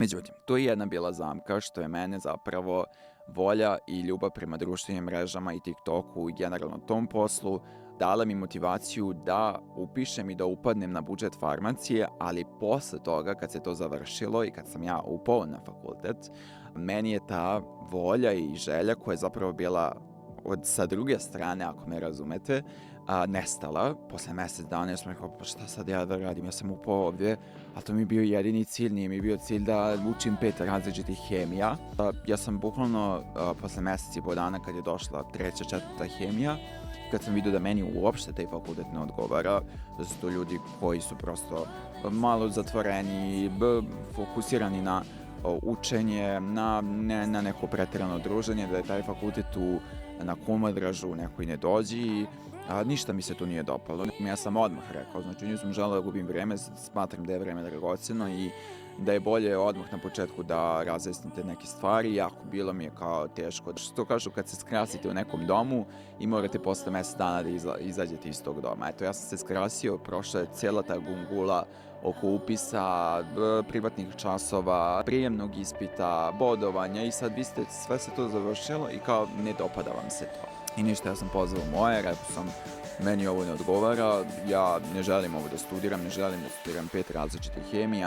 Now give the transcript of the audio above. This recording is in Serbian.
Međutim, tu je jedna bila zamka što je mene zapravo volja i ljubav prema društvenim mrežama i TikToku i generalno tom poslu dala mi motivaciju da upišem i da upadnem na budžet farmacije, ali posle toga kad se to završilo i kad sam ja upao na fakultet, meni je ta volja i želja koja je zapravo bila sa druge strane, ako me razumete, nestala. Posle mesec dana ja sam rekao, pa šta sad ja da radim, ja sam upao ovdje, a to mi je bio jedini cilj, nije mi bio cilj da učim 5 različitih hemija. Ja sam bukvalno posle mesec i po dana kad je došla 3., 4. hemija, kad sam vidio da meni uopšte taj fakultet ne odgovara, da su to ljudi koji su prosto malo zatvoreni, fokusirani na učenje, na neko preterano druženje, da je taj fakultet na kumodražu nekoj ne dođi, ništa mi se tu nije dopalo. Ja sam odmah rekao, znači nisam želeo da gubim vreme, smatram da je vreme dragoceno i da je bolje odmah na početku da razjasnite neke stvari, jako bilo mi je kao teško. Što kažu kad se skrasite u nekom domu i morate posle mesec dana da izađete iz tog doma. Eto, ja sam se skrasio, prošla je cijela ta gungula oko upisa, privatnih časova, prijemnog ispita, bodovanja i sad sve se to završilo i kao ne dopada vam se to. I ništa, ja sam pozvao moje, rekao sam, meni ovo ne odgovara, ja ne želim ovo da studiram, ne želim da studiram 5 različitih hemija,